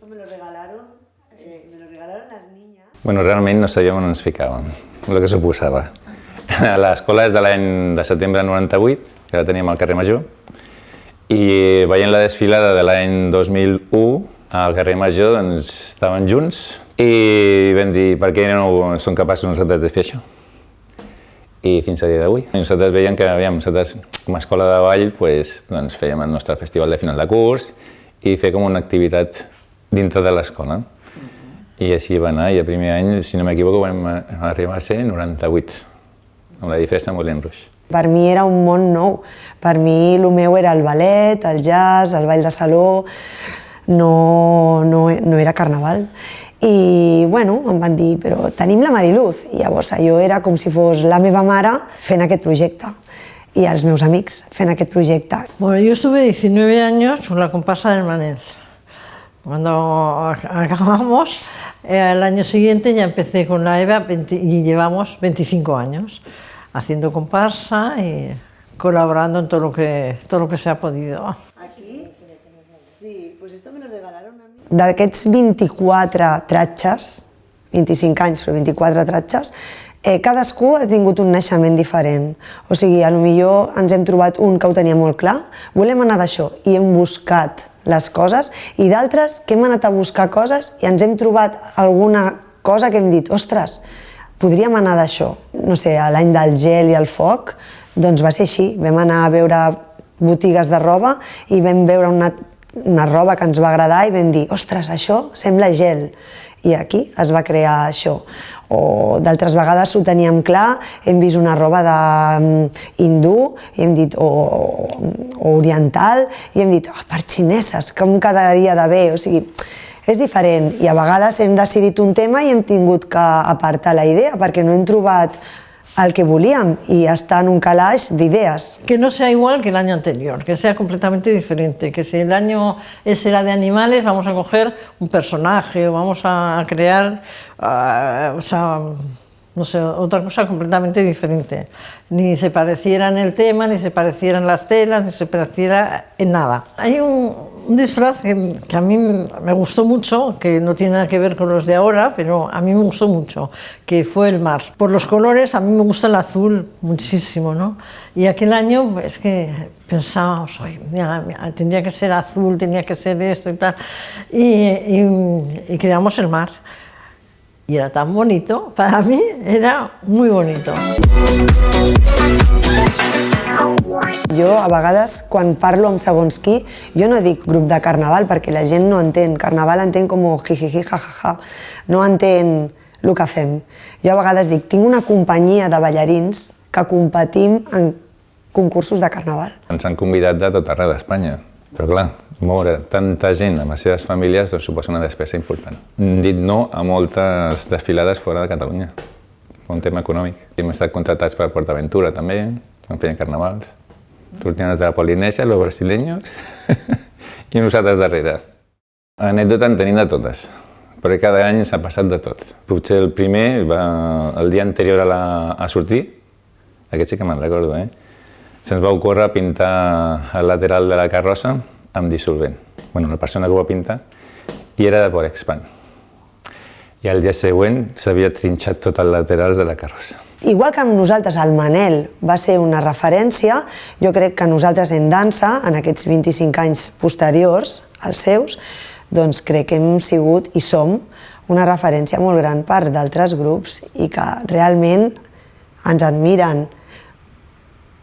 me lo regalaron las niñas. Bueno, realment no sabíem on ens ficàvem, el que suposava. L'escola és de l'any de setembre del 98, que la teníem al carrer Major, i veient la desfilada de l'any 2001 al carrer Major, doncs estaven junts i vam dir per què no som capaços nosaltres de fer això. I fins a dia d'avui. Nosaltres veiem que nosaltres com a escola de ball doncs, fèiem el nostre festival de final de curs i fer com una activitat dintre de l'escola. I així va anar, i el primer any, si no m'equivoco, vam arribar a ser 98, amb la diferència amb Moulin Rouge. Per mi era un món nou. Per mi el meu era el ballet, el jazz, el ball de saló, no era carnaval. I bueno, em van dir, però tenim la Mariluz. I llavors allò era com si fos la meva mare fent aquest projecte i els meus amics fent aquest projecte. Bueno, yo estuve 19 años con la comparsa del Manel. Cuando acabamos, el año siguiente ya empecé con la EVA y llevamos 25 años haciendo comparsa y colaborando en todo lo que se ha podido. Aquí? Sí, pues esto me lo regalaron a mi. D'aquests 24 tratges, 25 anys però 24 tratges, cadascú ha tingut un naixement diferent. O sigui, potser ens hem trobat un que ho tenia molt clar, volem anar d'això i hem buscat les coses, i d'altres que hem anat a buscar coses i ens hem trobat alguna cosa que hem dit, ostres, podríem anar d'això. No sé, l'any del gel i el foc, doncs va ser així. Vam anar a veure botigues de roba i vam veure una roba que ens va agradar i vam dir, ostres, això sembla gel. I aquí es va crear això. O d'altres vegades ho teníem clar, hem vist una roba hindú i hem dit, o oriental, i hem dit, per xineses, com quedaria de bé? O sigui, és diferent, i a vegades hem decidit un tema i hem tingut que apartar la idea perquè no hem trobat el que volíem i està en un calaix d'idees. Que no sea igual que el año anterior, que sea completamente diferente, que si el año ese era de animales, vamos a coger un personaje o vamos a crear, no sé, otra cosa completamente diferente. Ni se pareciera en el tema, ni se pareciera en las telas, ni se pareciera en nada. Hay un disfraz que a mí me gustó mucho, que no tiene nada que ver con los de ahora, pero a mí me gustó mucho, que fue el mar. Por los colores, a mí me gusta el azul muchísimo, ¿no? Y aquel año es que pensábamos, oye, mira, tendría que ser azul, tenía que ser esto y tal, y creamos el mar. Y era tan bonito, para mí era muy bonito. Jo, a vegades, quan parlo amb segons qui, jo no dic grup de carnaval perquè la gent no entén. Carnaval entén com jijiji, jajaja. No entén el que fem. Jo a vegades dic, tinc una companyia de ballarins que competim en concursos de carnaval. Ens han convidat de tot arreu d'Espanya, però clar, moure tanta gent amb les seves famílies suposa una despesa important. Hem dit no a moltes desfilades fora de Catalunya, per un tema econòmic. Hem estat contratats per PortAventura també, quan feien carnavals. Sortien els de la Polinèsia, los brasileños i nosaltres darrere. Anècdota en tenim de totes, perquè cada any s'ha passat de tot. Potser el primer, el dia anterior a sortir, aquest sí que me'n recordo, se'ns va ocórrer pintar el lateral de la carrossa amb dissolvent. Bueno, la persona que ho va pintar i era de Porexpan. I el dia següent s'havia trinxat tots els laterals de la carrossa. Igual que amb nosaltres el Manel va ser una referència, jo crec que nosaltres en dansa, en aquests 25 anys posteriors als seus, doncs crec que hem sigut i som una referència molt gran per d'altres grups i que realment ens admiren.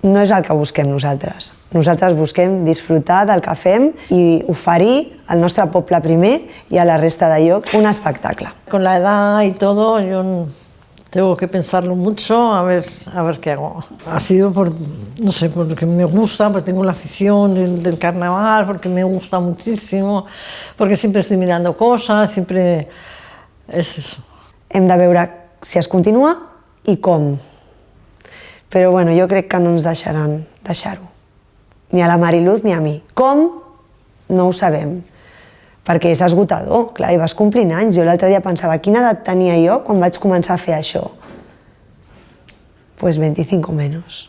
No és el que busquem nosaltres. Nosaltres busquem disfrutar del que fem i oferir al nostre poble primer i a la resta de llocs un espectacle. Con la edad y todo, yo tengo que pensarlo mucho, a ver qué hago. Ha sido no sé, porque me gusta, porque tengo la afición del carnaval, porque me gusta muchísimo, porque siempre estoy mirando cosas, siempre es eso. Hem de veure si es continua i com. Però bueno, jo crec que no ens deixaran deixar-ho. Ni a la Mariluz ni a mi. Com? No ho sabem. Perquè és esgotador, clar, i vas complint anys. Jo l'altre dia pensava, quina edat tenia jo quan vaig començar a fer això? Pues 25 o menos.